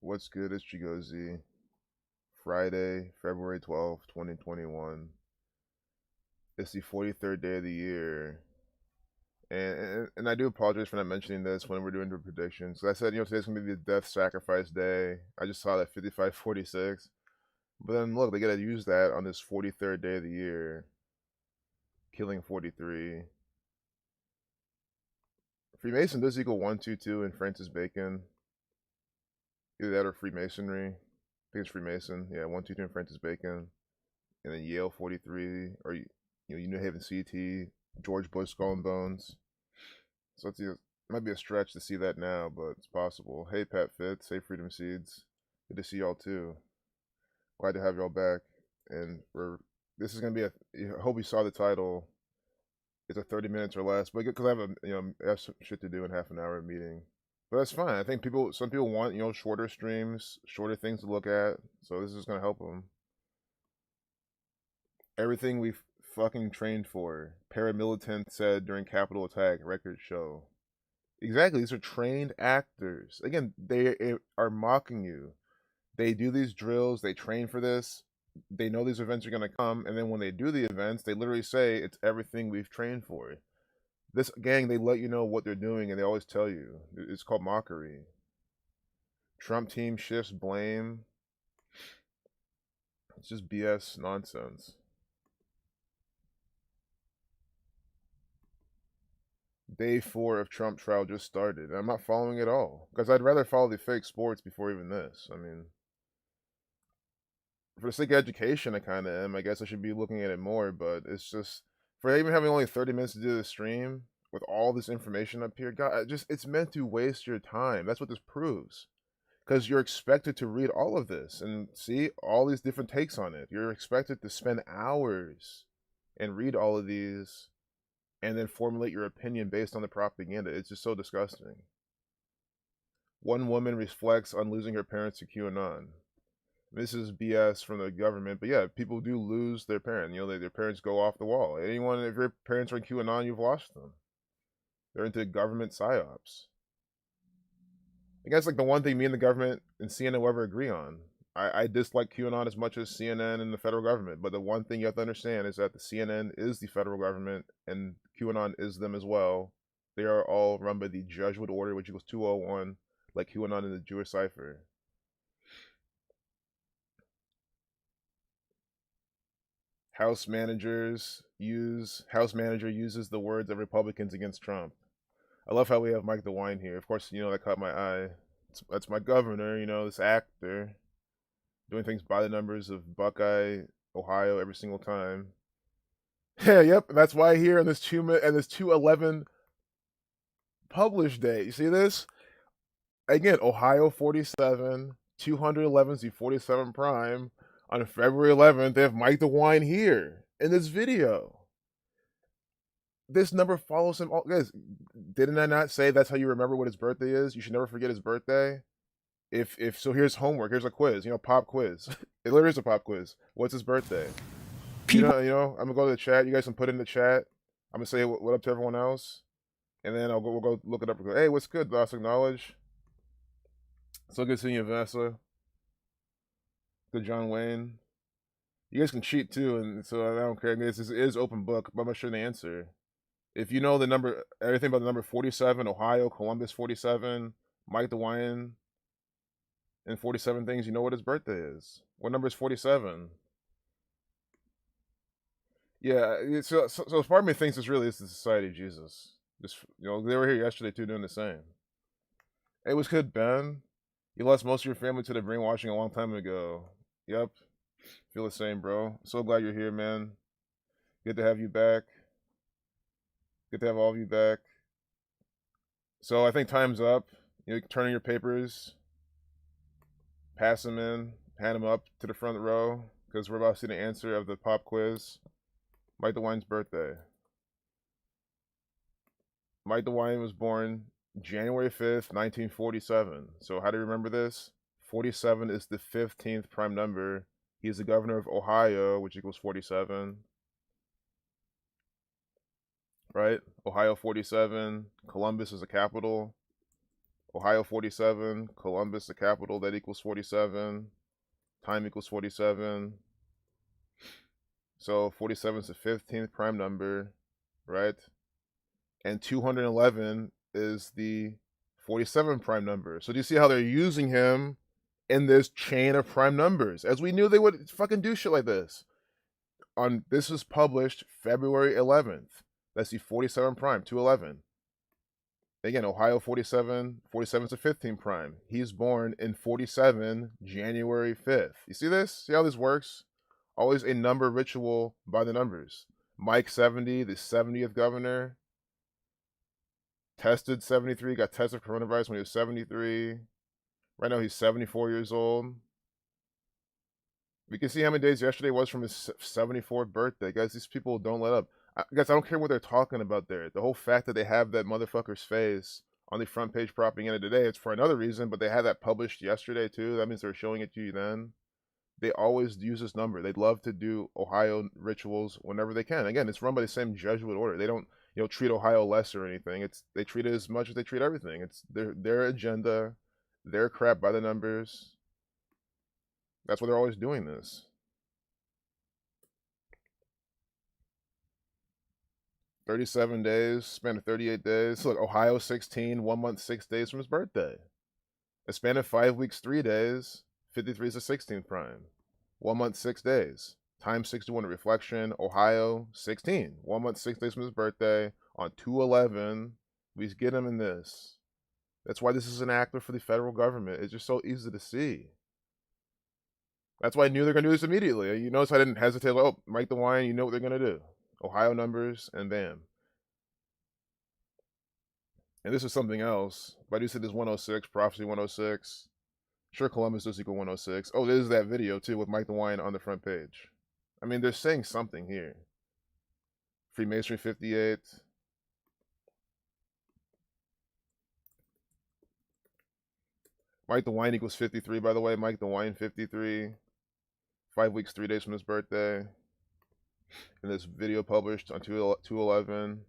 What's good? It's Chigozy. Friday, February 12th, 2021. It's the 43rd day of the year. And I do apologize for not mentioning this when we're doing the predictions. So I said, today's going to be the death sacrifice day. I just saw that 5546. But then look, they got to use that on this 43rd day of the year, killing 43. Freemason does equal 122 in Francis Bacon. Either that or Freemasonry. I think it's Freemason. Yeah, 122 in Francis Bacon. And then Yale 43, or New Haven CT, George Bush Skull and Bones. So it might be a stretch to see that now, but it's possible. Hey Pat Fitz, hey Freedom Seeds, good to see y'all too. Glad to have y'all back. And this is gonna be I hope you saw the title. It's a 30 minutes or less, but because I have some shit to do in half an hour meeting. But that's fine. I think some people want shorter streams, shorter things to look at. So this is gonna help them. Everything we've fucking trained for. Paramilitant said during Capitol attack, records show. Exactly, these are trained actors. Again, they are mocking you. They do these drills, they train for this, they know these events are going to come, and then when they do the events, they literally say it's everything we've trained for. This gang, they let you know what they're doing, and they always tell you. It's called mockery. Trump team shifts blame. It's just BS nonsense. Day 4 of Trump trial just started. I'm not following it all because I'd rather follow the fake sports before even this. I mean, for the sake of education, I kind of am. I guess I should be looking at it more, but it's just for even having only 30 minutes to do the stream with all this information up here. God, it's meant to waste your time. That's what this proves. Because you're expected to read all of this and see all these different takes on it. You're expected to spend hours and read all of these and then formulate your opinion based on the propaganda. It's just so disgusting. One woman reflects on losing her parents to QAnon. This is BS from the government, but yeah, people do lose their parent. Their parents go off the wall. If your parents are in QAnon, you've lost them. They're into government psyops. I guess like the one thing me and the government and CNN will ever agree on. I dislike QAnon as much as CNN and the federal government, but the one thing you have to understand is that the CNN is the federal government and QAnon is them as well. They are all run by the Jesuit order, which equals 201, like QAnon in the Jewish cipher. House manager uses the words of Republicans against Trump. I love how we have Mike DeWine here. Of course, that caught my eye. That's my governor, this actor doing things by the numbers of Buckeye, Ohio every single time. Yeah, yep. That's why here on this 2/11 published day. You see this? Again, Ohio 47, 211 the 47 prime. On February 11th, they have Mike DeWine here in this video. This number follows him all. Guys, didn't I not say that's how you remember what his birthday is? You should never forget his birthday. If so, here's homework. Here's a quiz. Pop quiz. It literally is a pop quiz. What's his birthday? I'm gonna go to the chat. You guys can put in the chat. I'm gonna say what up to everyone else, and then we'll go look it up. And go, hey, what's good? Last acknowledge. So good seeing you, Vanessa. Good, John Wayne. You guys can cheat too, and so I don't care. I mean, this is open book, but I'm not sure the answer. If you know the number, everything about the number 47, Ohio, Columbus 47, Mike DeWine, and 47 things, you know what his birthday is. What number is 47? Yeah, so part of me thinks this really is the Society of Jesus. Just they were here yesterday too, doing the same. Hey, what's good, Ben? You lost most of your family to the brainwashing a long time ago. Yep, feel the same, bro. So glad you're here, man. Good to have you back. Good to have all of you back. So I think time's up. Turn in your papers, pass them in, hand them up to the front row, because we're about to see the answer of the pop quiz. Mike DeWine's birthday. Mike DeWine was born January 5th, 1947. So how do you remember this? 47 is the 15th prime number. He is the governor of Ohio, which equals 47. Right? Ohio 47. Columbus is the capital. Ohio 47, Columbus, the capital, that equals 47. Time equals 47. So 47 is the 15th prime number, right? And 211 is the 47 prime number. So do you see how they're using him in this chain of prime numbers? As we knew they would fucking do shit like this. This was published February 11th. That's the 47 prime, 211. Again, Ohio 47, 47 is a 15 prime. He's born in 47, January 5th. You see this? See how this works? Always a number ritual by the numbers. Mike 70, the 70th governor. Tested 73, got tested for coronavirus when he was 73. Right now he's 74 years old. We can see how many days yesterday was from his 74th birthday. Guys, these people don't let up. Guys, I don't care what they're talking about there. The whole fact that they have that motherfucker's face on the front page propaganda today, it's for another reason, but they had that published yesterday too. That means they're showing it to you then. They always use this number. They'd love to do Ohio rituals whenever they can. Again, it's run by the same Jesuit order. They don't, treat Ohio less or anything. They treat it as much as they treat everything. It's their agenda, their crap by the numbers. That's why they're always doing this. 37 days, span of 38 days. So look, Ohio 16, 1 month, 6 days from his birthday. A span of 5 weeks, 3 days. 53 is the 16th prime. 1 month, 6 days. Time 61 reflection. Ohio 16. 1 month, 6 days from his birthday. On 211, we get him in this. That's why this is an actor for the federal government. It's just so easy to see. That's why I knew they're going to do this immediately. You notice I didn't hesitate. Like, oh, Mike DeWine, you know what they're going to do. Ohio numbers, and bam. And this is something else. But I do say this 106, prophecy 106. Sure, Columbus does equal 106. Oh, there's that video, too, with Mike DeWine on the front page. I mean, they're saying something here. Freemasonry 58. Mike DeWine equals 53, by the way. Mike DeWine 53. 5 weeks, 3 days from his birthday. In this video published on 2/11.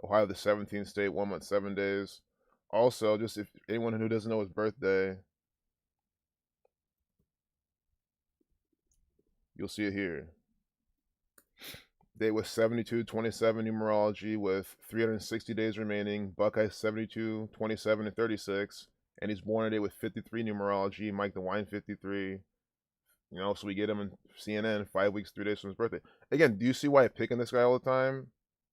Ohio, the 17th state, 1 month, 7 days. Also, just if anyone who doesn't know his birthday, you'll see it here. Date was 72/27 numerology with 360 days remaining. Buckeye 72, 27, and 36. And he's born today with 53 numerology. Mike DeWine 53. So we get him in CNN 5 weeks, 3 days from his birthday. Again, do you see why I'm picking this guy all the time?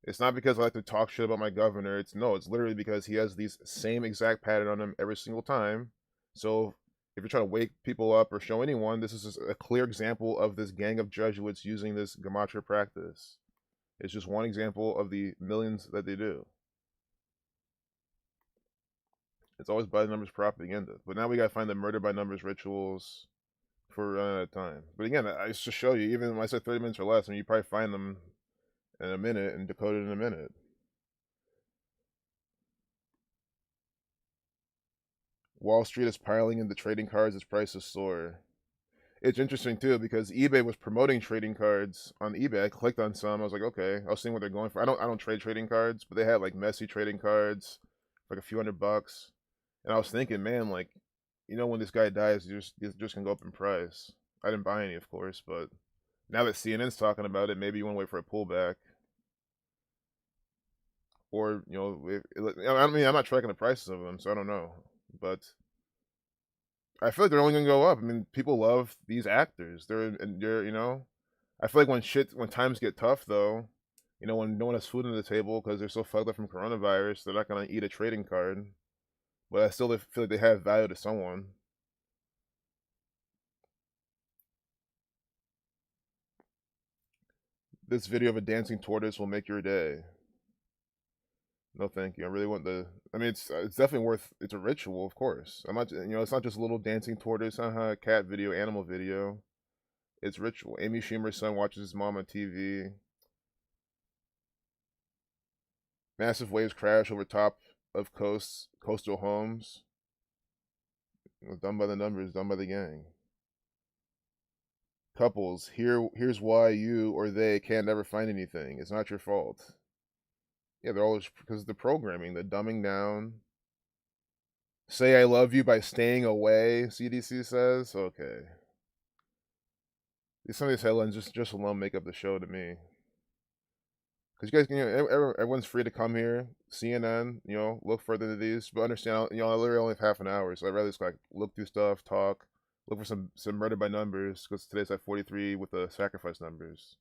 It's not because I like to talk shit about my governor. It's literally because he has these same exact pattern on him every single time. So if you're trying to wake people up or show anyone, this is just a clear example of this gang of Jesuits using this Gematria practice. It's just one example of the millions that they do. It's always by the numbers propaganda. But now we gotta find the murder by numbers rituals for running out of time. But again, I just to show you, even when I said 30 minutes or less, you probably find them in a minute and decode it in a minute. Wall Street is piling into trading cards as prices soar. It's interesting too because eBay was promoting trading cards on eBay. I clicked on some. I was like, okay. I was seeing what they're going for. I don't trade trading cards, but they had like messy trading cards, like a few $100. And I was thinking, man, like, when this guy dies, you're just gonna go up in price. I didn't buy any, of course, but now that CNN's talking about it, maybe you want to wait for a pullback. Or, I mean, I'm not tracking the prices of them, so I don't know. But I feel like they're only gonna go up. I mean, people love these actors. They're I feel like when times get tough, though, when no one has food on the table because they're so fucked up from coronavirus, they're not gonna eat a trading card. But I still feel like they have value to someone. This video of a dancing tortoise will make your day. No, thank you. I really want I mean, it's definitely worth. It's a ritual, of course. I'm not. It's not just a little dancing tortoise, cat video, animal video. It's ritual. Amy Schumer's son watches his mom on TV. Massive waves crash over top of coastal homes. Done by the numbers, done by the gang. Couples, here's why you or they can't never find anything. It's not your fault. Yeah, they're always because of the programming, the dumbing down. Say I love you by staying away, CDC says. Okay. Some of these headlines just alone make up the show to me. Because you guys can, everyone's free to come here. CNN, look further into these, but understand, I literally only have half an hour, so I'd rather just like look through stuff, talk, look for some murder by numbers, because today's at 43 with the sacrifice numbers.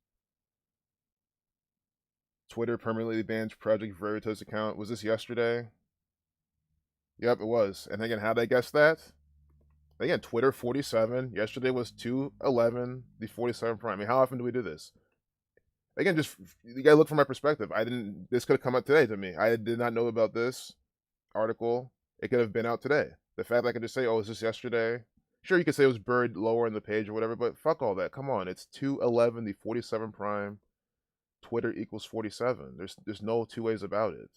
Twitter permanently bans Project Veritas account. Was this yesterday? Yep, it was. And again, how did I guess that? Again, Twitter 47. Yesterday was 211, the 47 prime. I mean, how often do we do this? Again, just you gotta look from my perspective. This could have come out today to me. I did not know about this article. It could have been out today. The fact that I could just say, oh, is this yesterday? Sure, you could say it was buried lower in the page or whatever, but fuck all that. Come on, it's 211, the 47 prime. Twitter equals 47. There's no two ways about it.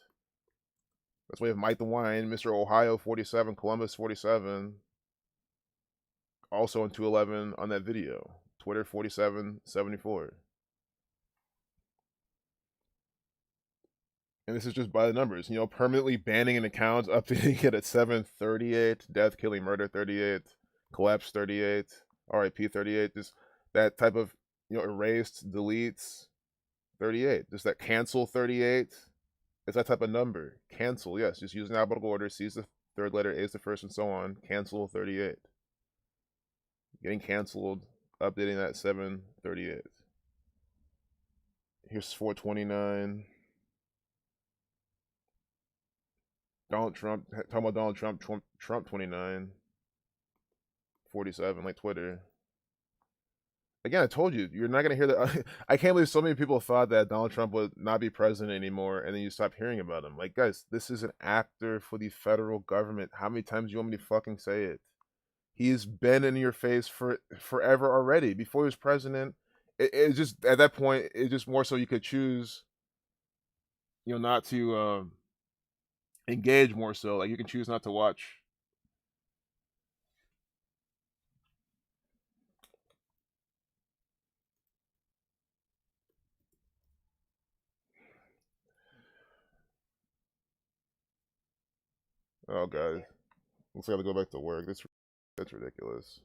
That's why we have Mike DeWine, Mr. Ohio 47, Columbus 47, also in 211 on that video. Twitter 4774. And this is just by the numbers. Permanently banning an account, updating it at 738, death, killing, murder 38, collapse 38, RIP 38. Just that type of erased, deletes 38. Just that cancel 38. It's that type of number. Cancel, yes. Just use an alphabetical order. C is the third letter, A is the first, and so on. Cancel 38. Getting canceled, updating that 738. Here's 429. Donald Trump, talking about Donald Trump, Trump 29. 47, like Twitter. Again, I told you, you're not going to hear that. I can't believe so many people thought that Donald Trump would not be president anymore, and then you stop hearing about him. Like, guys, this is an actor for the federal government. How many times do you want me to fucking say it? He's been in your face for forever already. Before he was president, it's just, at that point, it's just more so you could choose, not to engage more so. Like, you can choose not to watch. Oh, God. Looks like I have to go back to work. That's ridiculous.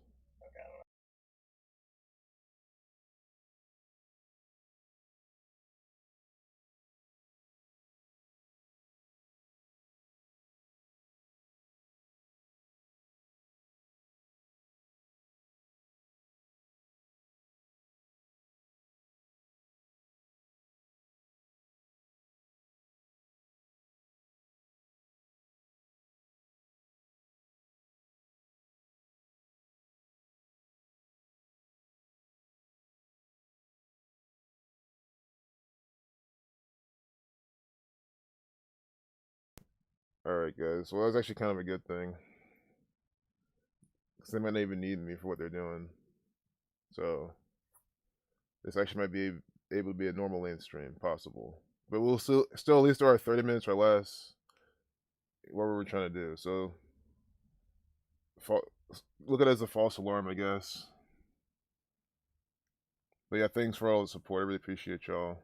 Alright, guys. Well, that's actually kind of a good thing. Because they might not even need me for what they're doing. So, this actually might be able to be a normal lane stream, possible. But we'll still at least do our 30 minutes or less. What were we trying to do? So, look at it as a false alarm, I guess. But yeah, thanks for all the support. I really appreciate y'all.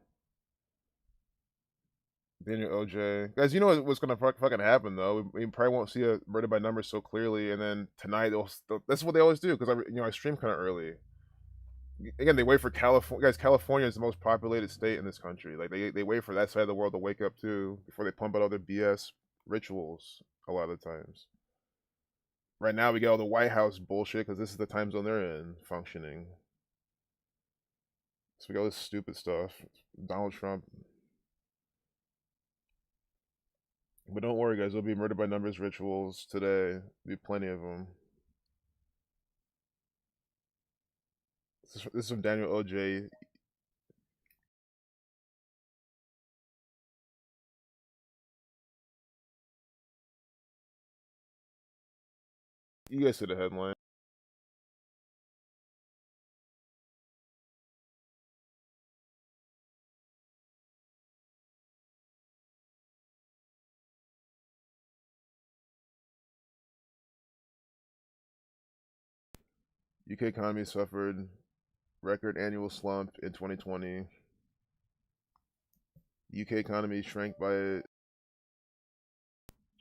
Daniel OJ. Guys, you know what's gonna fucking happen though. We probably won't see a murder by numbers so clearly, and then tonight that's what they always do because I stream kind of early. Again, they wait for California. Guys, California is the most populated state in this country. Like they wait for that side of the world to wake up too before they pump out all their BS rituals. A lot of the times. Right now, we get all the White House bullshit because this is the time zone they're in functioning. So we got all this stupid stuff. Donald Trump. But don't worry, guys. There'll be murder by numbers rituals today. There'll be plenty of them. This is from Daniel OJ. You guys see the headline. UK economy suffered record annual slump in 2020. UK economy shrank by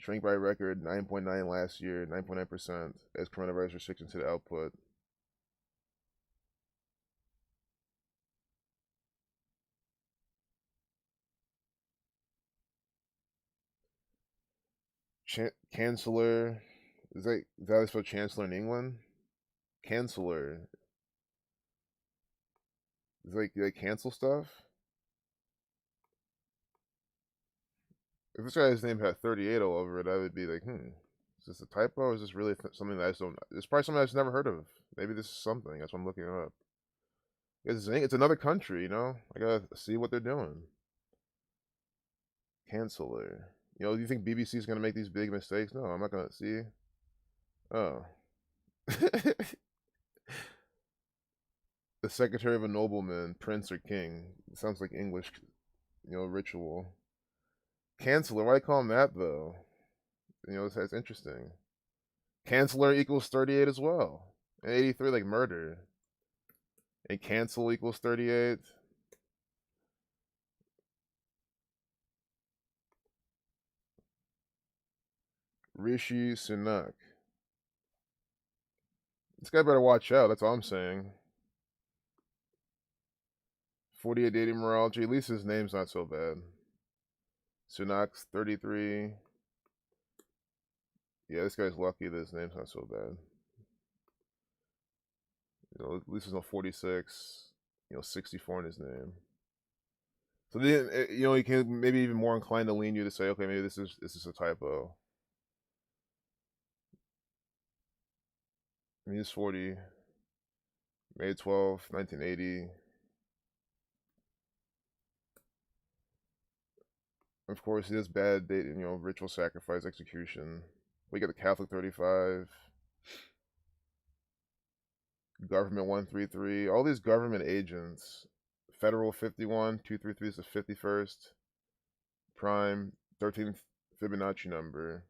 Shrink by record 9.9 last year, 9.9% as coronavirus restrictions hit output. Chancellor. Is that how they spell chancellor in England? Chancellor. Is like they cancel stuff? If this guy's name had 38 all over it, I would be like, is this a typo or is this really something that I just don't. It's probably something I've just never heard of. Maybe this is something. That's what I'm looking up. It's another country, you know? I gotta see what they're doing. Canceller. You know, do you think BBC is gonna make these big mistakes? No, I'm not gonna see. Oh. The secretary of a nobleman, prince or king. It sounds like English, ritual. Canceller. Why call him that though? That's interesting. Canceller equals 38 as well. And 83 like murder. And cancel equals 38. Rishi Sunak. This guy better watch out. That's all I'm saying. 48 dating numerology. At least his name's not so bad. Sunak's 33. Yeah, this guy's lucky that his name's not so bad. At least there's no 46. 64 in his name. So then, he can maybe even more inclined to lean you to say, okay, maybe this is a typo. I mean, he's 40. May 12th, 1980. Of course, he does bad date, ritual sacrifice, execution. We get the Catholic 35. Government 133. All these government agents. Federal 51. 233 is the 51st. Prime 13th Fibonacci number.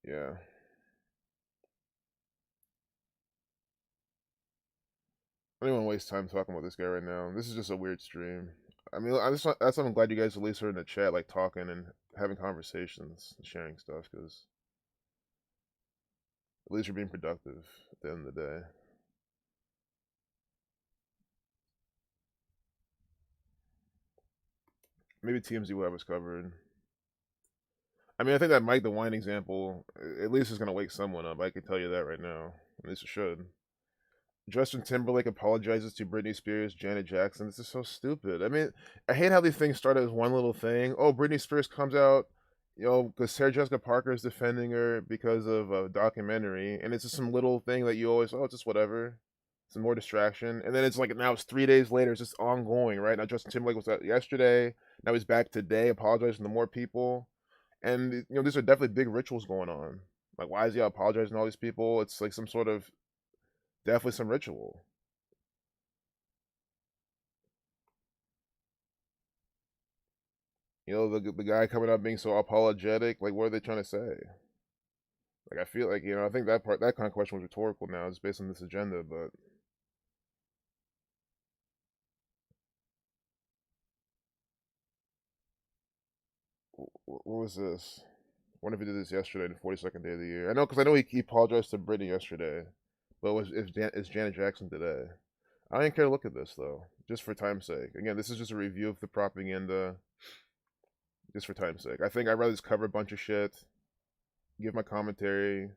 Yeah. I don't want to waste time talking about this guy right now. This is just a weird stream. I mean, that's why I'm glad you guys at least are in the chat, like talking and having conversations, and sharing stuff, because at least you're being productive at the end of the day. Maybe TMZ will have us covered. I mean, I think that Mike DeWine example at least is going to wake someone up. I can tell you that right now. At least it should. Justin Timberlake apologizes to Britney Spears, Janet Jackson. This is so stupid. I mean, I hate how these things start as one little thing. Oh, Britney Spears comes out, because Sarah Jessica Parker is defending her because of a documentary, and it's just some little thing that you always, it's just whatever. Some more distraction. And then it's like, now it's 3 days later. It's just ongoing, right? Now Justin Timberlake was out yesterday. Now he's back today apologizing to more people. And, these are definitely big rituals going on. Like, why is he apologizing to all these people? It's like some sort of, definitely some ritual. The guy coming up being so apologetic, like, what are they trying to say? Like, I feel like, I think that kind of question was rhetorical now. It's based on this agenda, but what was this? I wonder if he did this yesterday, the 42nd day of the year. I know, because I know he apologized to Britney yesterday, but it's Janet Jackson today. I don't even care to look at this, though, just for time's sake. Again, this is just a review of the propaganda, just for time's sake. I think I'd rather just cover a bunch of shit, give my commentary,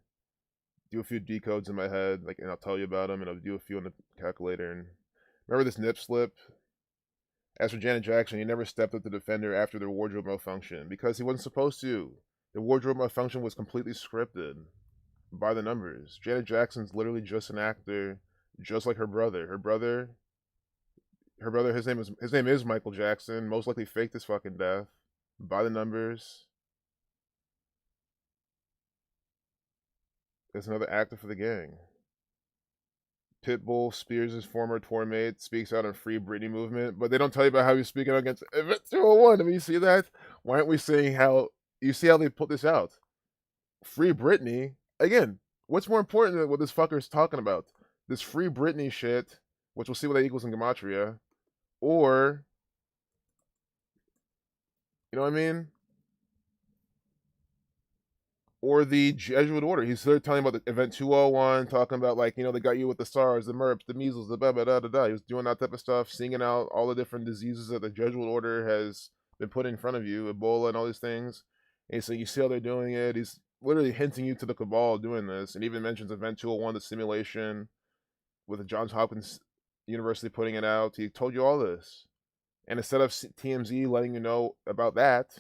do a few decodes in my head, like, and I'll tell you about them, and I'll do a few on the calculator. And remember this nip slip? As for Janet Jackson, he never stepped up to defend her after their wardrobe malfunction because he wasn't supposed to. The wardrobe malfunction was completely scripted by the numbers. Janet Jackson's literally just an actor, just like her brother. Her brother, his name is Michael Jackson. Most likely faked his fucking death by the numbers. Is another actor for the gang. Pitbull, Spears' former tour mate, speaks out on Free Britney movement, but they don't tell you about how he's speaking out against Event 201. I mean, you see that? Why aren't we saying how? You see how they put this out? Free Britney. Again, what's more important than what this fucker's talking about? This Free Britney shit which we'll see what that equals in Gematria, or, you know what I mean? Or the Jesuit order. He's there telling about the event 201, talking about, like, you know, they got you with the SARS, the MERPs, the measles, the blah, blah, blah, blah, blah. He was doing that type of stuff, singing out all the different diseases that the Jesuit order has been put in front of you, Ebola and all these things. And so you see how they're doing it. He's literally hinting you to the cabal doing this, and even mentions event 201, the simulation, with the Johns Hopkins University putting it out. He told you all this. And instead of TMZ letting you know about that,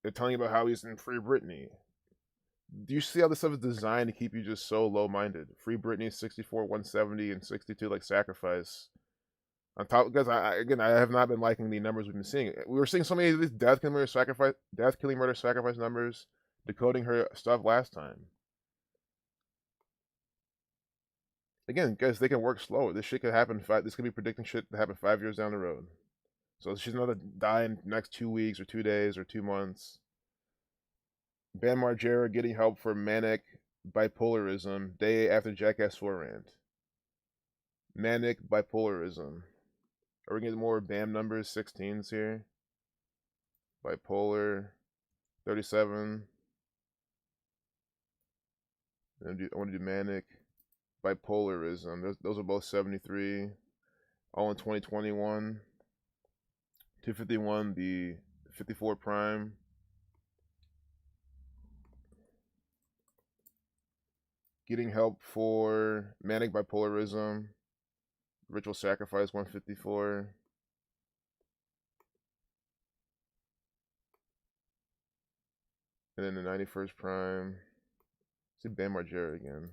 they're telling you about how he's in Free Britney. Do you see how this stuff is designed to keep you just so low-minded? Free Britney, 64, 170, and 62, like, sacrifice. On top, because I have not been liking the numbers we've been seeing. We were seeing so many of these death killing, murder, sacrifice numbers, decoding her stuff last time. Again, guys, they can work slower. This shit could happen. This could be predicting shit to happen 5 years down the road. So she's not gonna die in the next 2 weeks or 2 days or 2 months. Ban Margera getting help for manic bipolarism day after Jackass 4 rant. Manic bipolarism. Are we getting more BAM numbers, 16s here? Bipolar, 37. I want to do manic bipolarism. Those are both 73. All in 2021. 251, the 54 prime. Getting help for manic bipolarism. Ritual sacrifice, 154. And then the 91st prime. See Bam Margera again.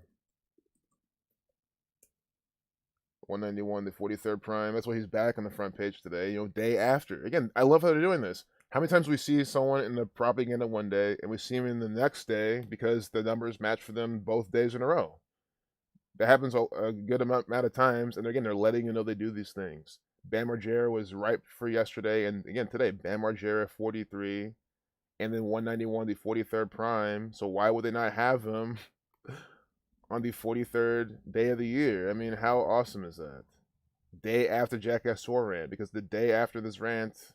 191, the 43rd prime. That's why he's back on the front page today. You know, day after. Again, I love how they're doing this. How many times we see someone in the propaganda one day and we see him in the next day because the numbers match for them both days in a row? That happens a good amount of times, and again, they're letting you know they do these things. Bam Margera was ripe for yesterday, and again today, Bam Margera 43, and then 191, the 43rd prime. So why would they not have him on the 43rd day of the year? I mean, how awesome is that? Day after Jackass 4 rant, because the day after this rant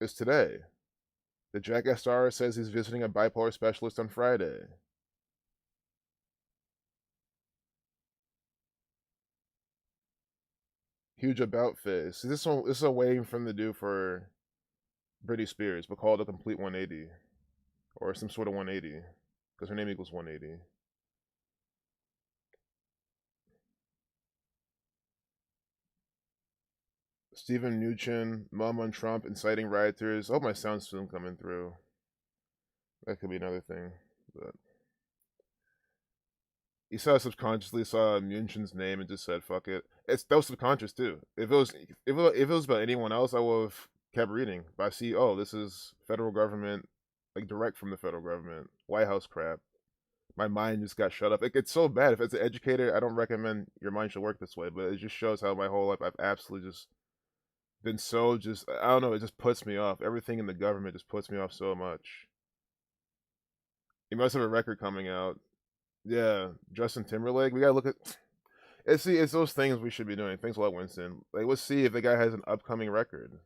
is today. The Jackass star says he's visiting a bipolar specialist on Friday. Huge about face. This is a way for them to do for Britney Spears, but call it a complete 180. Or some sort of 180. Because her name equals 180. Stephen Mnuchin, mom on Trump, inciting rioters. I hope my sound's still coming through. That could be another thing. But you subconsciously saw Mnuchin's name and just said, fuck it. That was subconscious too. If it was about anyone else, I would have kept reading. But I see, oh, this is federal government, like direct from the federal government. White House crap. My mind just got shut up. It's so bad. If it's an educator, I don't recommend your mind should work this way, but it just shows how my whole life I've absolutely just been so I don't know, it just puts me off. Everything in the government just puts me off so much. He must have a record coming out. Yeah, Justin Timberlake. We gotta look at. It's those things we should be doing. Thanks a lot, Winston. Like, let's see if the guy has an upcoming record,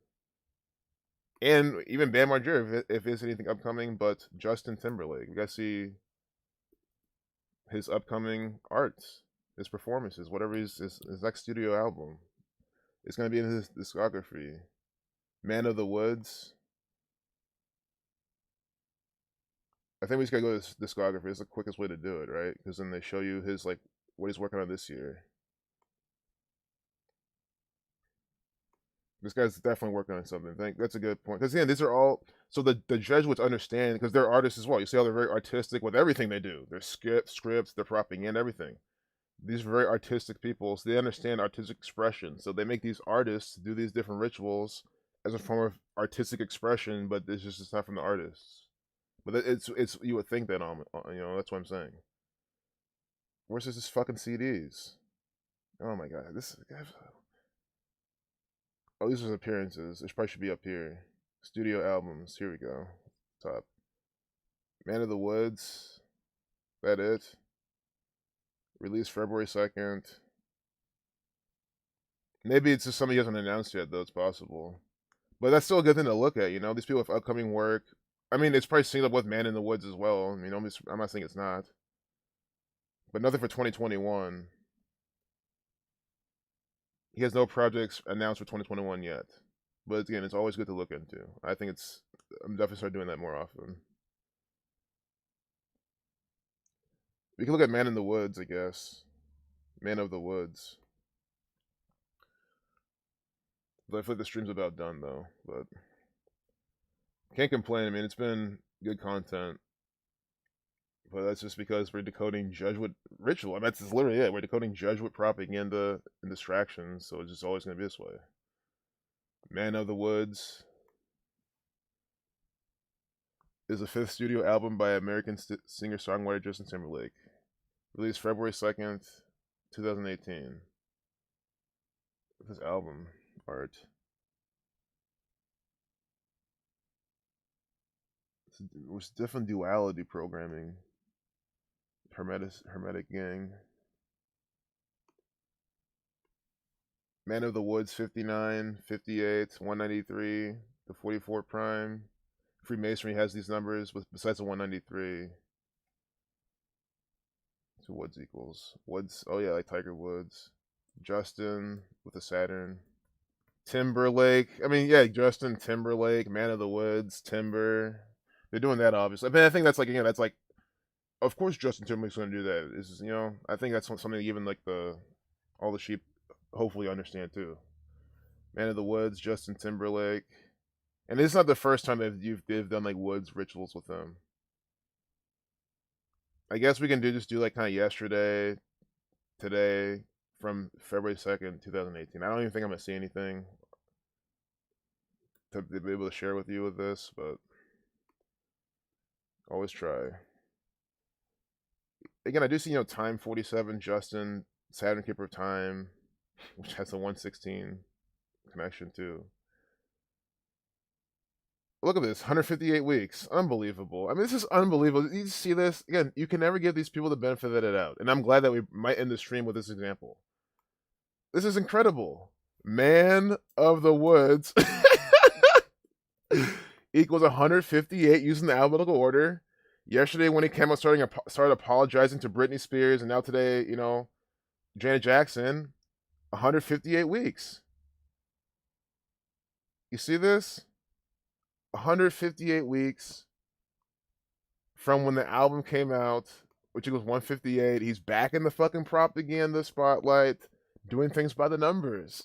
and even Bam Margera, if there's anything upcoming. But Justin Timberlake, we gotta see his upcoming arts, his performances, whatever his next studio album. It's gonna be in his discography. Man of the Woods. I think we just gotta go to his discography. It's the quickest way to do it, right? Because then they show you his, like, what he's working on this year. This guy's definitely working on something. That's a good point. Because again, these are all the Jesuits understand, because they're artists as well. You see how they're very artistic with everything they do. Their scripts, their propaganda, everything. These are very artistic people, so they understand artistic expression. So they make these artists do these different rituals as a form of artistic expression, but it's not from the artists. But it's you would think that that's what I'm saying. Where's this fucking CDs? Oh my god, this. Oh, these are appearances. This probably should be up here. Studio albums. Here we go. Top. Man of the Woods. That it? Released February 2nd. Maybe it's just something he hasn't announced yet, though. It's possible. But that's still a good thing to look at, you know? These people have upcoming work. I mean, it's probably synced up with Man in the Woods as well. I mean, I'm not saying it's not. But nothing for 2021. He has no projects announced for 2021 yet. But again, it's always good to look into. I'm definitely start doing that more often. We can look at Man in the Woods, I guess. Man of the Woods. But I feel like the stream's about done though. But can't complain. I mean, it's been good content. But that's just because we're decoding Jesuit ritual. I mean, that's literally it. We're decoding Jesuit propaganda and distractions, so it's just always going to be this way. Man of the Woods is the fifth studio album by American singer-songwriter Justin Timberlake. Released February 2nd, 2018. This album art. It was different duality programming. Hermetic Gang. Man of the Woods 59, 58, 193, the 44 prime. Freemasonry has these numbers with besides the 193. So Woods equals Woods. Oh yeah, like Tiger Woods. Justin with the Saturn. Timberlake. I mean, yeah, Justin Timberlake, Man of the Woods, Timber. They're doing that obviously. I mean, I think that's like again, that's like, of course Justin Timberlake's going to do that. Is I think that's something even like all the sheep hopefully understand too. Man of the Woods, Justin Timberlake, and it's not the first time they've done like Woods rituals with them. I guess we can just do like kind of yesterday, today, from February 2nd, 2018. I don't even think I'm gonna see anything to be able to share with you with this, but always try. Again, I do see time 47, Justin, Saturn Keeper of Time, which has a 116 connection too. Look at this, 158 weeks. Unbelievable. I mean, this is unbelievable. You see this? Again, you can never give these people the benefit of the doubt. And I'm glad that we might end the stream with this example. This is incredible. Man of the Woods equals 158 using the alphabetical order. Yesterday when he came out started apologizing to Britney Spears, and now today, Janet Jackson, 158 weeks. You see this? 158 weeks from when the album came out, which equals 158. He's back in the fucking propaganda spotlight, doing things by the numbers.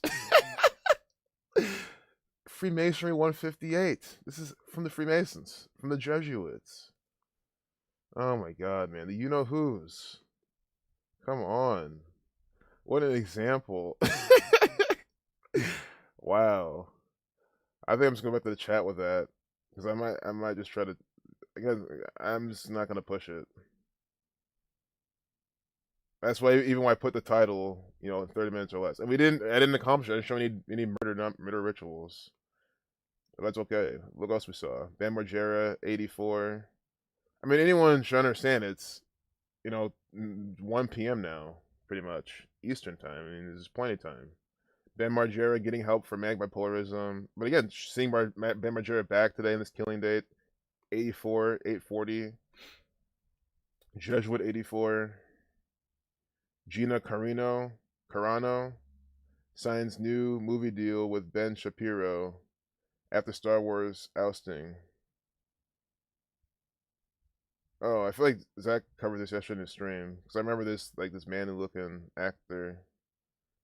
Freemasonry 158. This is from the Freemasons, from the Jesuits. Oh my god, man. The you-know-whos. Come on. What an example. Wow. I think I'm just going back to the chat with that. Because I might just try to... Again, I'm just not going to push it. That's why even when I put the title, in 30 minutes or less. And I didn't accomplish it. I didn't show any murder rituals. But that's okay. Look what else we saw. Bam Margera, 84. I mean, anyone should understand it's, 1 p.m. now, pretty much. Eastern time. I mean, there's plenty of time. Ben Margera getting help for manic bipolarism. But again, seeing Ben Margera back today in this killing date, 84, 840. Jesuit 84. Gina Carano signs new movie deal with Ben Shapiro after Star Wars ousting. Oh, I feel like Zach covered this yesterday in the stream because I remember this manly-looking actor,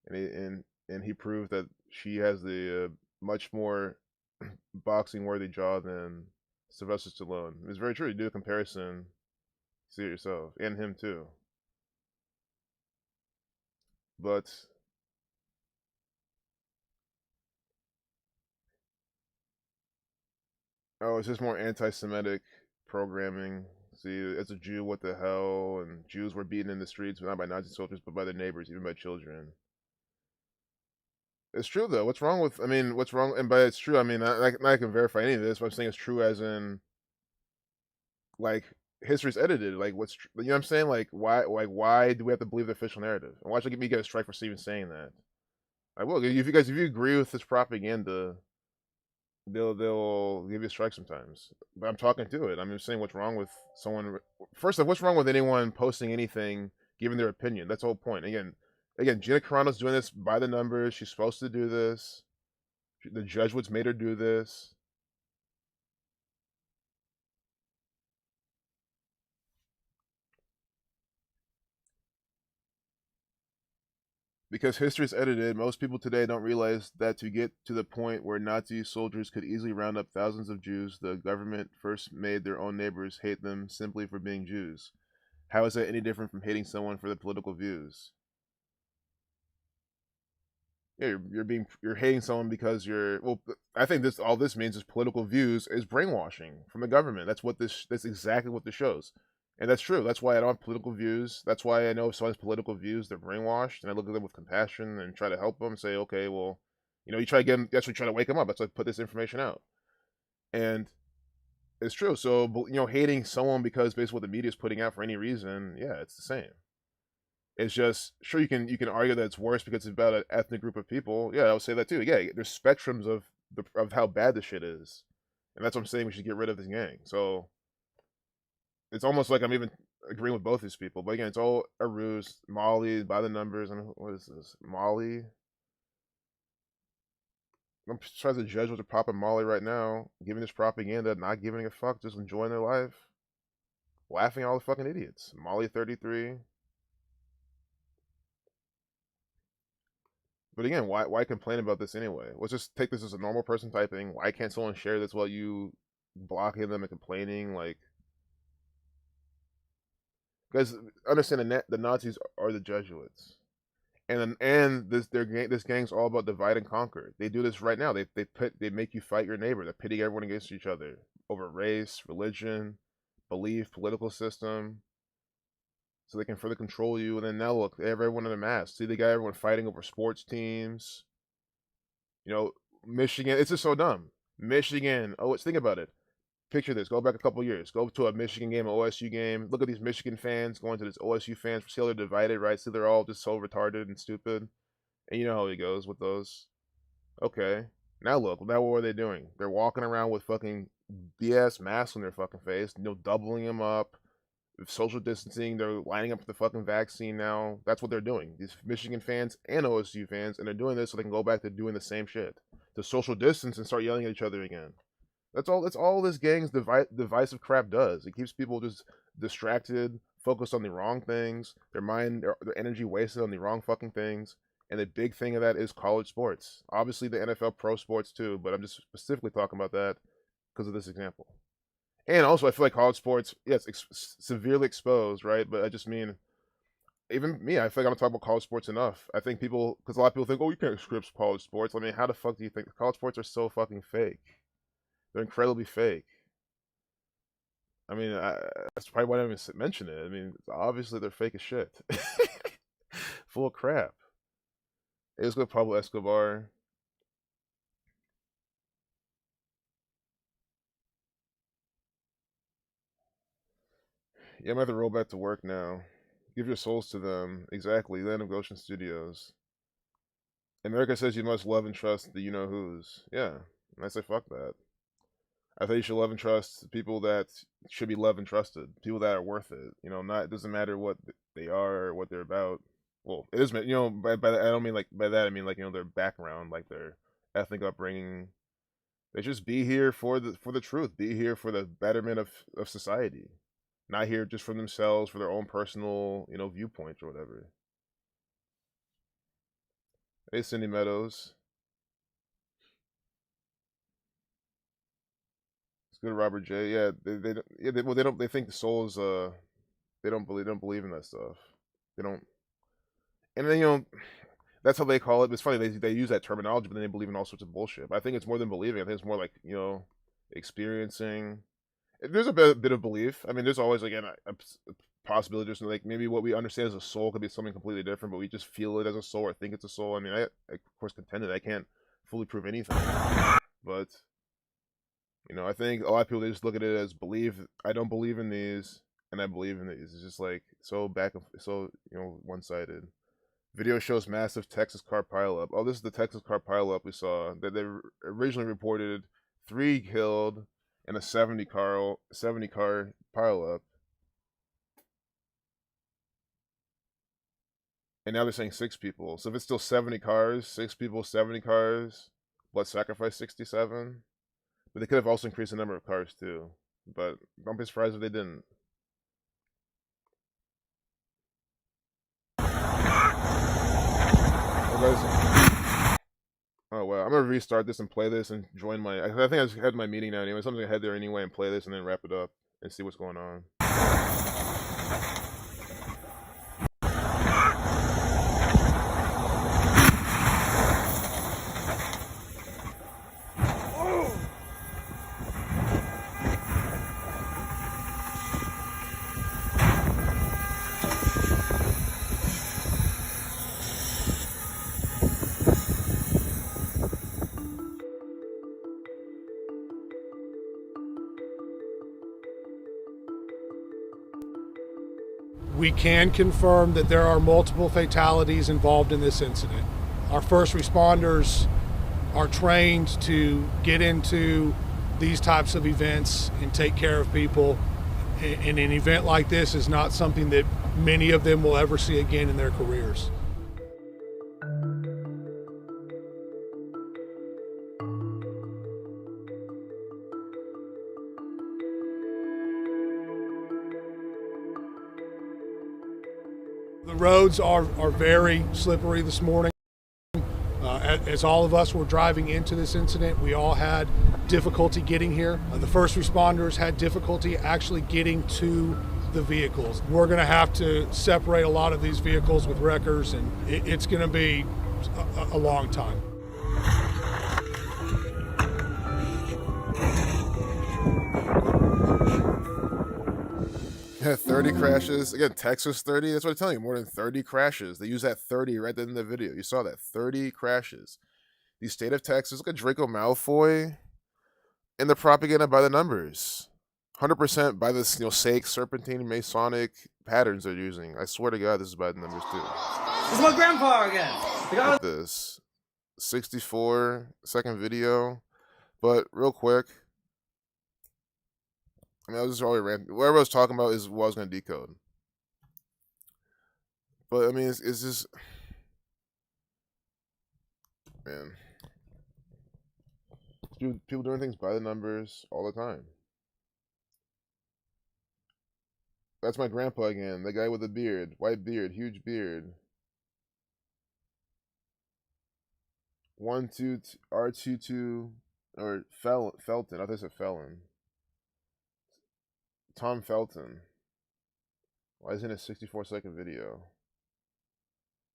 and he proved that she has the much more boxing-worthy jaw than Sylvester Stallone. It's very true. You do a comparison, see it yourself, and him too. But it's just more anti-Semitic programming. See, as a Jew, what the hell? And Jews were beaten in the streets, not by Nazi soldiers, but by their neighbors, even by children. It's true though. What's wrong with? I mean, what's wrong? And by it's true, I mean I can verify any of this. But I'm saying it's true as in, like, history's edited. Like, you know what I'm saying? Why do we have to believe the official narrative? And why should me get a strike for even saying that? I will. If you agree with this propaganda, they'll give you a strike sometimes. But I'm talking to it. I'm just saying what's wrong with someone. First off, what's wrong with anyone posting anything, giving their opinion? That's the whole point. Again, Gina Carano's doing this by the numbers. She's supposed to do this. The Jesuits made her do this. Because history is edited, most people today don't realize that to get to the point where Nazi soldiers could easily round up thousands of Jews, the government first made their own neighbors hate them simply for being Jews. How is that any different from hating someone for their political views? Yeah, you're hating someone because you're well. I think all this means is political views is brainwashing from the government. That's exactly what this shows, and that's true. That's why I don't have political views. That's why I know if someone's political views they're brainwashed, and I look at them with compassion and try to help them. Say, okay, well, you try to get them. That's what try to wake them up. That's why I put this information out, and it's true. So hating someone because basically what the media is putting out for any reason, yeah, it's the same. It's just sure you can argue that it's worse because it's about an ethnic group of people. Yeah, I would say that too. Yeah, there's spectrums of how bad this shit is, and that's what I'm saying. We should get rid of this gang. So it's almost like I'm even agreeing with both these people. But again, it's all a ruse. Molly by the numbers. I mean, what is this? Molly. I'm trying to judge what they're popping Molly right now, giving this propaganda, not giving a fuck, just enjoying their life, laughing at all the fucking idiots. Molly 33. But again, why complain about this anyway? Let's just take this as a normal person typing. Why can't someone share this while you blocking them and complaining? Like, guys, understand the Nazis are the Jesuits, and this gang's all about divide and conquer. They do this right now. They make you fight your neighbor. They're pitting everyone against each other over race, religion, belief, political system, so they can further control you. And then now look, they have everyone in a mask. See, they got everyone fighting over sports teams. You know, Michigan. It's just so dumb. Michigan. Oh, think about it. Picture this. Go back a couple years. Go to a Michigan game, an OSU game. Look at these Michigan fans going to this OSU fans. See how they're divided, right? See, they're all just so retarded and stupid. And you know how he goes with those. Okay. Now look. Now what are they doing? They're walking around with fucking BS masks on their fucking face. Doubling them up. Social distancing. They're lining up for the fucking vaccine now. That's what they're doing. These Michigan fans and OSU fans, and they're doing this so they can go back to doing the same shit. To social distance and start yelling at each other again. That's all. That's all this gang's divisive crap does. It keeps people just distracted, focused on the wrong things. Their energy wasted on the wrong fucking things. And the big thing of that is college sports. Obviously, the NFL pro sports too, but I'm just specifically talking about that because of this example. And also, I feel like college sports, yes, severely exposed, right? But I just mean, even me, I feel like I don't talk about college sports enough. I think because a lot of people think, oh, you can't script college sports. I mean, how the fuck do you think college sports are so fucking fake? They're incredibly fake. I mean, that's probably why I didn't even mention it. I mean, obviously they're fake as shit, full of crap. It was good, Pablo Escobar. Yeah, I'm gonna have to roll back to work now. Give your souls to them. Exactly, Land of Goshen Studios. America says you must love and trust the you know who's. Yeah, and I say fuck that. I think you should love and trust people that should be loved and trusted. People that are worth it. Not it doesn't matter what they are or what they're about. Well, it is. By that, I don't mean like by that. I mean like their background, like their ethnic upbringing. They just be here for the truth. Be here for the betterment of society. Not here just for themselves, for their own personal viewpoints or whatever. Hey, Cindy Meadows. It's good, Robert J. Yeah, well, they don't. They think the soul is they don't believe in that stuff. They don't. And then that's how they call it. It's funny they use that terminology, but then they believe in all sorts of bullshit. But I think it's more than believing. I think it's more like experiencing. There's a bit of belief. I mean, there's always again a possibility. Just like maybe what we understand as a soul could be something completely different, but we just feel it as a soul or think it's a soul. I mean, I of course contend that I can't fully prove anything, but I think a lot of people they just look at it as believe. I don't believe in these. and I believe in it. It's just like so one-sided. Video shows massive Texas car pileup. Oh, this is the Texas car pileup we saw. That they originally reported 3 killed and a 70 car pileup. And now they're saying 6 people. So if it's still 70 cars, 6 people, 70 cars, blood sacrifice 67. But they could have also increased the number of cars too. But don't be surprised if they didn't. Oh wow, I'm gonna restart this and play this and join my. I think I just had my meeting now anyway. So I'm gonna head there anyway and play this and then wrap it up and see what's going on. We can confirm that there are multiple fatalities involved in this incident. Our first responders are trained to get into these types of events and take care of people. And an event like this is not something that many of them will ever see again in their careers. The roads are very slippery this morning. As all of us were driving into this incident, we all had difficulty getting here. The first responders had difficulty actually getting to the vehicles. We're going to have to separate a lot of these vehicles with wreckers, and it's going to be a long time. Yeah, 30 crashes. Again, Texas 30. That's what I'm telling you. More than 30 crashes. They use that 30 right there in the video. You saw that. 30 crashes. The state of Texas. Look at Draco Malfoy and the propaganda by the numbers. 100% by this, sake, serpentine, Masonic patterns they're using. I swear to God, this is by the numbers too. This is my grandpa again. Look at this. 64-second video. But real quick. I mean, I was just already random. Whatever I was talking about is what I was going to decode. But, I mean, it's just... Man. People doing things by the numbers all the time. That's my grandpa again. The guy with the beard. White beard. Huge beard. R22... Or Felton. I think it's a felon. Tom Felton. Why isn't it a 64-second video?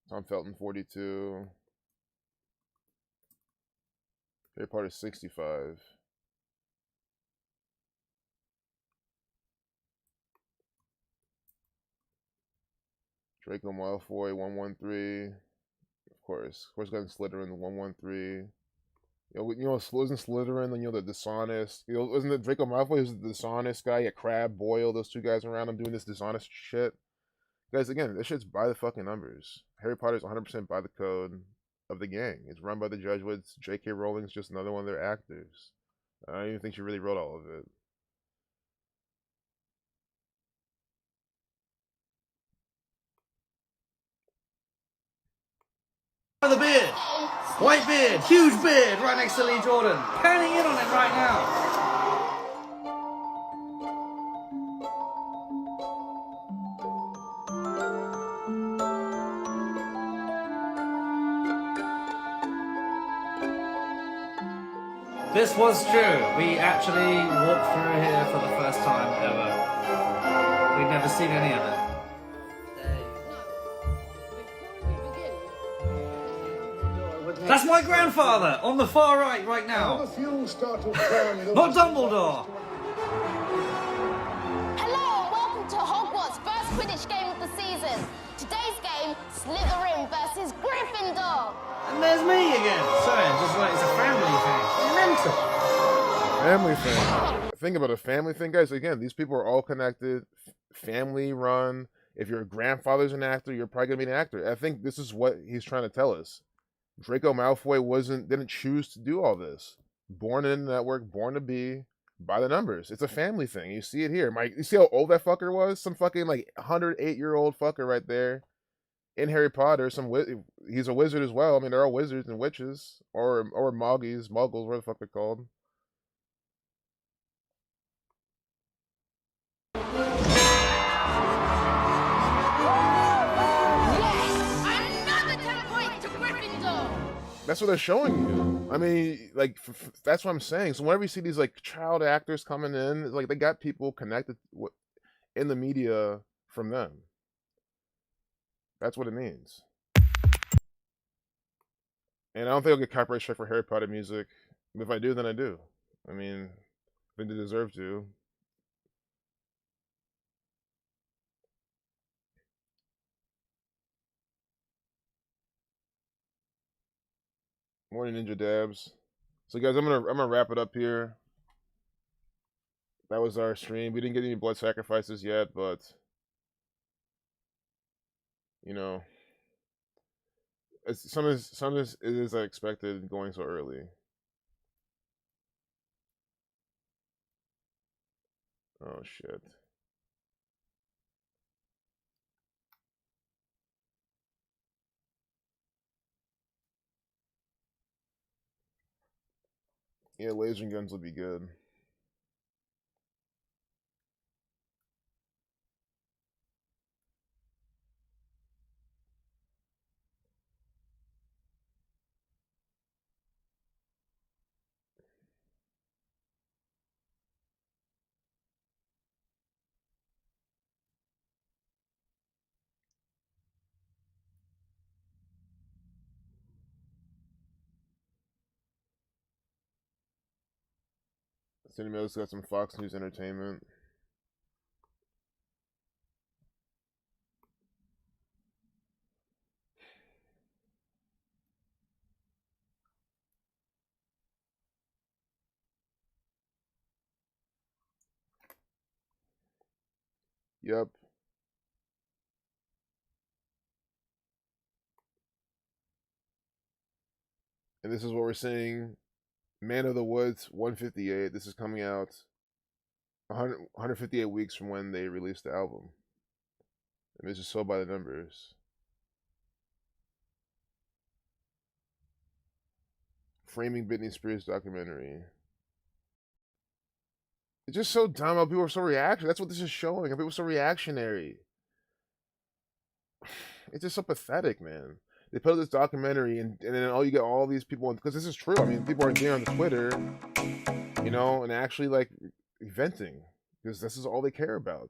Tom Felton 42. Harry Potter 65. Draco Malfoy 113. Of course, got Slytherin 113. Wasn't Slytherin, the dishonest, wasn't it Draco Malfoy who's the dishonest guy, Crab, Boyle, those 2 guys around him doing this dishonest shit? Guys, again, this shit's by the fucking numbers. Harry Potter's 100% by the code of the gang. It's run by the Jesuits. J.K. Rowling's just another one of their actors. I don't even think she really wrote all of it. The beard. White beard, huge beard, right next to Lee Jordan. Panning in on it right now. This was true. We actually walked through here for the first time ever. We'd never seen any of it. That's my grandfather on the far right now. Not Dumbledore. Hello, welcome to Hogwarts' first Quidditch game of the season. Today's game, Slytherin versus Gryffindor. And there's me again. Sorry, just like it's a family thing. Mental. Family thing. Think about a family thing, guys. Again, these people are all connected. family run. If your grandfather's an actor, you're probably gonna be an actor. I think this is what he's trying to tell us. Draco Malfoy didn't choose to do all this. Born in the network, born to be by the numbers. It's a family thing. You see it here. You see how old that fucker was? Some fucking like 108-year-old fucker right there. In Harry Potter, he's a wizard as well. I mean, they're all wizards and witches, or moggies, muggles, whatever the fuck they're called. That's what they're showing you. I mean, like, that's what I'm saying. So whenever you see these like child actors coming in, it's like they got people connected in the media from them. That's what it means. And I don't think I'll get copyright strike for Harry Potter music. If I do, then I do. I mean, I think they deserve to. Morning, Ninja Dabs. So guys, I'm gonna wrap it up here. That was our stream. We didn't get any blood sacrifices yet, but you know, some of this is expected going so early. Oh shit. Yeah, laser guns will be good. Cinema's got some Fox News Entertainment. Yep. And this is what we're seeing. Man of the Woods 158. This is coming out 158 weeks from when they released the album. And this is so by the numbers. Framing Britney Spears documentary. It's just so dumb how people are so reactionary. That's what this is showing. How people are so reactionary. It's just so pathetic, man. They put out this documentary, and then you get all these people, because this is true. I mean, people are there on the Twitter, you know, and actually like venting, because this is all they care about.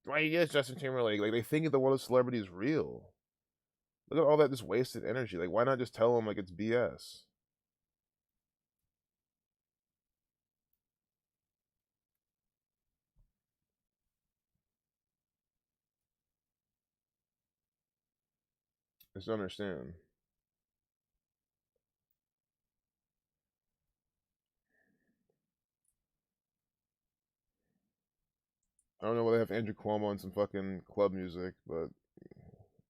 Why yes, Justin Timberlake? Like, they think the world of celebrity is real. Look at all that just wasted energy. Like, why not just tell them like it's BS? I just don't understand. I don't know why they have Andrew Cuomo and some fucking club music, but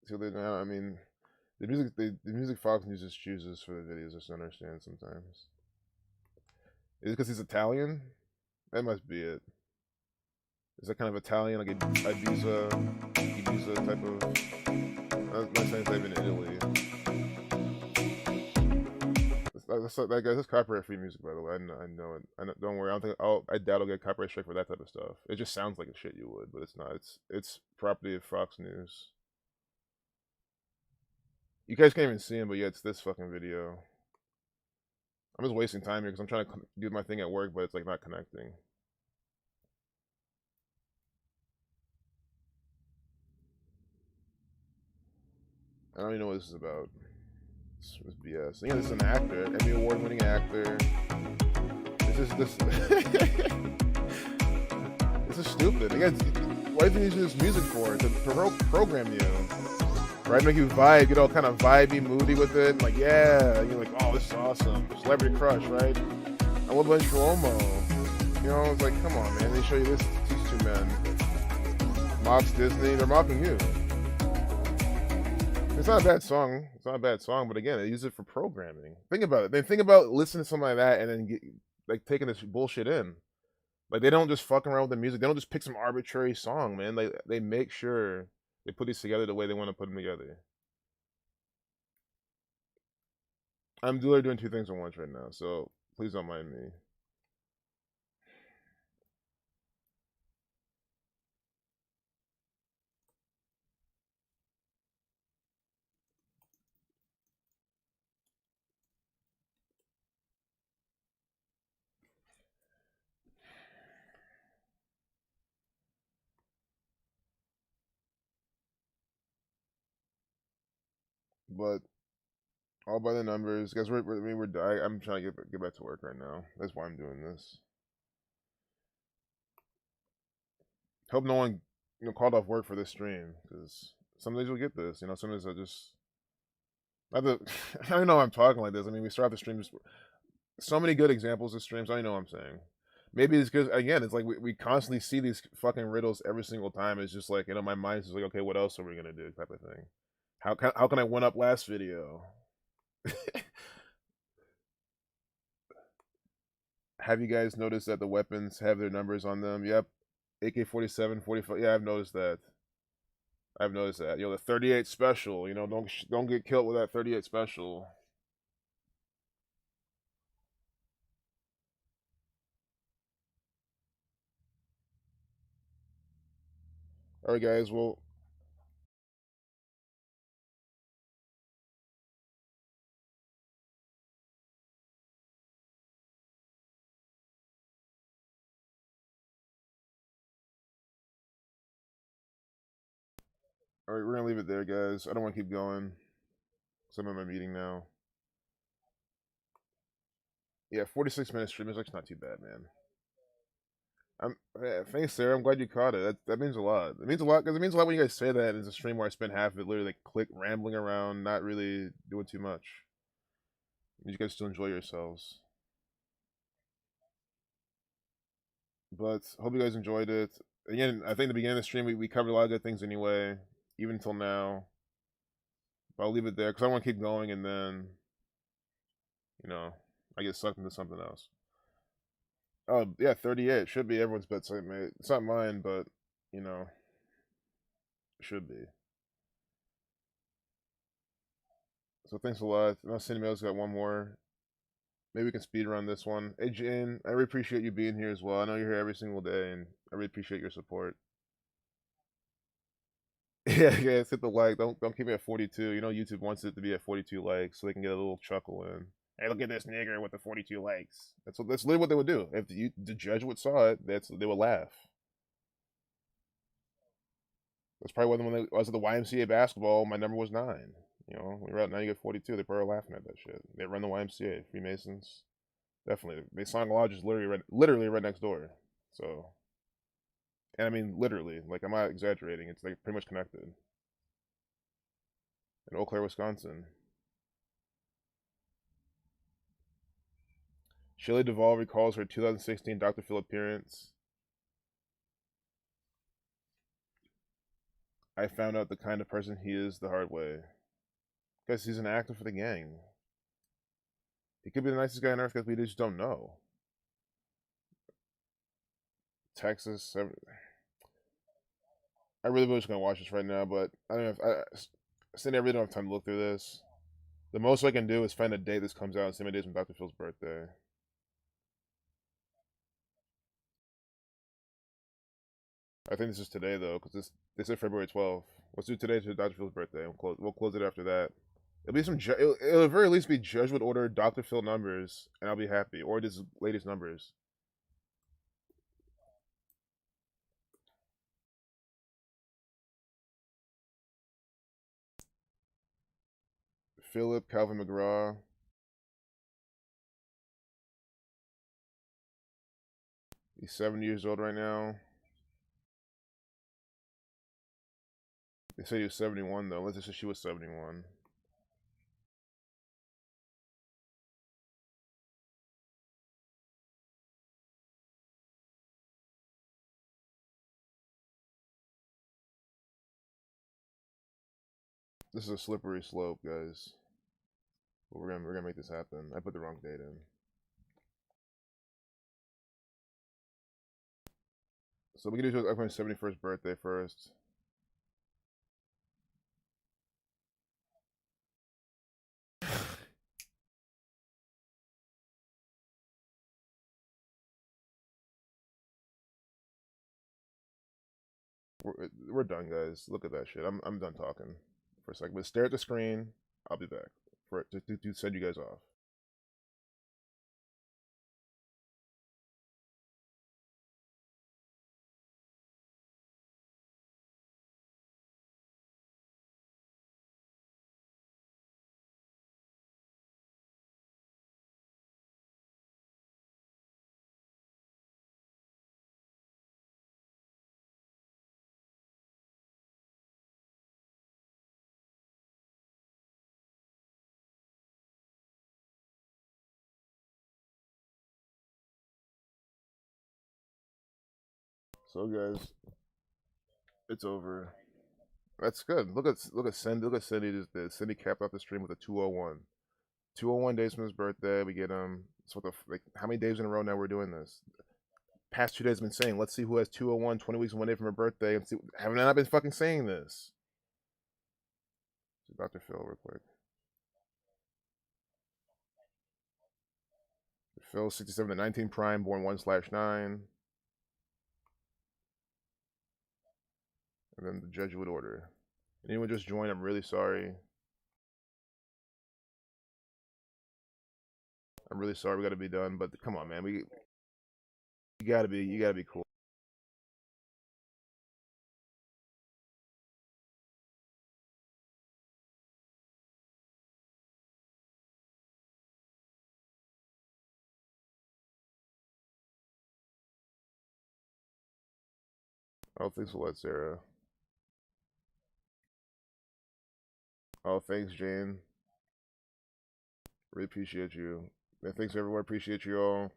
so they now. I mean, the music Fox News just chooses for the videos. I just don't understand sometimes. Is it because he's Italian? That must be it. Is that kind of Italian, like a Ibiza type of? I'm not saying it's even in Italy. That's copyright free music, by the way. I know it. Don't worry. I doubt I'll get copyright strike for that type of stuff. It just sounds like a shit you would, but it's not. It's property of Fox News. You guys can't even see him, but yeah, it's this fucking video. I'm just wasting time here because I'm trying to do my thing at work, but it's like not connecting. I don't even know what this is about. It's BS. Yeah, this is an actor, Emmy Award-winning actor. This is stupid. Again, why do you use this music for? To program you, right? Make you vibe, get all kind of vibey, moody with it. Like, yeah, you're like, oh, this is awesome. Celebrity crush, right? I love Cuomo. You know, it's like, come on, man. They show you this. These two men. Mocks Disney. They're mocking you. It's not a bad song. It's not a bad song, but again, they use it for programming. Think about it. They think about listening to something like that and then like taking this bullshit in. Like they don't just fuck around with the music. They don't just pick some arbitrary song, man. They make sure they put these together the way they want to put them together. I'm literally doing two things at once right now, so please don't mind me. But all by the numbers, guys. I'm trying to get back to work right now. That's why I'm doing this. Hope no one called off work for this stream, because some days you'll get this. Some days I just I don't know why I'm talking like this. I mean, we start the stream just so many good examples of streams. I don't know what I'm saying. Maybe it's because again, it's like we constantly see these fucking riddles every single time. It's just like my mind's just like, okay, what else are we gonna do, type of thing. How can I one up last video? Have you guys noticed that the weapons have their numbers on them? Yep. AK-47, 45. Yeah, I've noticed that. The 38 special. Don't get killed with that 38 special. All right, guys. Well, all right, we're gonna leave it there, guys. I don't want to keep going. So I'm in my meeting now. Yeah, 46-minute stream is actually not too bad, man. Thanks, Sarah. I'm glad you caught it. That means a lot. It means a lot because it means a lot when you guys say that. It's a stream where I spend half of it literally like rambling around, not really doing too much. You guys still enjoy yourselves. But hope you guys enjoyed it. Again, I think the beginning of the stream we covered a lot of good things anyway, even until now. But I'll leave it there because I want to keep going, and then I get sucked into something else. Oh yeah, 38 should be everyone's bedside mate. It's not mine, but it should be. So thanks a lot. Now Cinemail's got one more. Maybe we can speed run this one. Hey Jane, I really appreciate you being here as well. I know you're here every single day, and I really appreciate your support. Yeah, guys, hit the like. Don't keep me at 42. YouTube wants it to be at 42 likes so they can get a little chuckle in. Hey, look at this nigger with the 42 likes. That's literally what they would do. If the Jesuit saw it, they would laugh. That's probably when I was at the YMCA basketball, my number was 9. We were out 9, you get 42. They probably were laughing at that shit. They run the YMCA, Freemasons. Definitely. They Lodge is literally right next door. So, and I mean literally, like I'm not exaggerating. It's like pretty much connected. In Eau Claire, Wisconsin. Shelley Duvall recalls her 2016 Dr. Phil appearance. I found out the kind of person he is the hard way. Guys, he's an actor for the gang. He could be the nicest guy on earth because we just don't know. Texas. I really was gonna watch this right now, but I don't know if Cindy, I really don't have time to look through this. The most I can do is find a date this comes out and see my days from Dr. Phil's birthday. I think this is today though, because this is February 12th. Let's do today to Dr. Phil's birthday. We'll close it after that. It'll be it'll at very least be Jesuit order Dr. Phil numbers, and I'll be happy. Or this latest numbers. Philip Calvin McGraw. He's 70 years old right now. They said he was 71 though. Let's just say she was 71. This is a slippery slope, guys. But we're gonna make this happen. I put the wrong date in. So we can do his upcoming 71st birthday first. We're done, guys. Look at that shit. I'm done talking for a second. But stare at the screen. I'll be back for to send you guys off. So guys, it's over. That's good. Look at Cindy. Look at Cindy just did. Cindy capped off the stream with a 201. 201 days from his birthday. We get him. So what the like? How many days in a row now we're doing this? Past 2 days been saying, let's see who has 201, 20 weeks and 1 day from her birthday, and see. Haven't I not been fucking saying this? So Dr. Phil, real quick. Phil, 67 to 19 prime, born 1/9. And then the Jesuit order. Anyone just joined, I'm really sorry. I'm really sorry we gotta be done, but come on, man. You gotta be cool. Oh, thanks a lot, Sarah. Oh, thanks, Jane. Really appreciate you. And thanks everyone. Appreciate you all.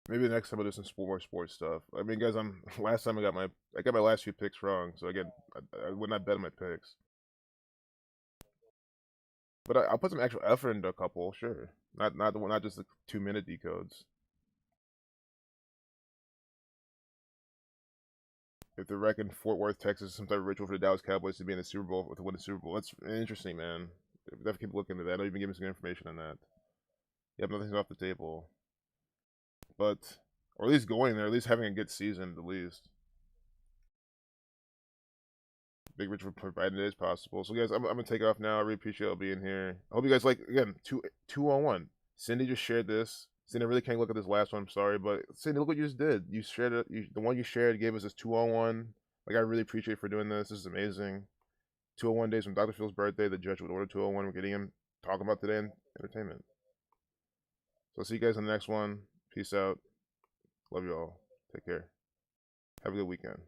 Maybe the next time I'll do some more sports stuff. I mean, guys, last time I got my last few picks wrong, so again, I would not bet on my picks. But I'll put some actual effort into a couple, sure. Not just the 2-minute decodes. If they're wrecking Fort Worth, Texas, some type of ritual for the Dallas Cowboys to be in the Super Bowl, to win the Super Bowl, that's interesting, man. Definitely keep looking into that. I know you've been giving me some information on that. Yep, nothing's off the table. But, or at least going there, at least having a good season, at least. Big Rich for providing it as possible. So, guys, I'm going to take off now. I really appreciate y'all being here. I hope you guys like, again, 2-on-1. Cindy just shared this. Cindy, I really can't look at this last one. I'm sorry. But, Cindy, look what you just did. You shared it. The one you shared gave us this 2-on-1. Like, I really appreciate you for doing this. This is amazing. 201 days from Dr. Phil's birthday. The judge would order 201. We're getting him talking about today in entertainment. So, I'll see you guys in the next one. Peace out. Love you all. Take care. Have a good weekend.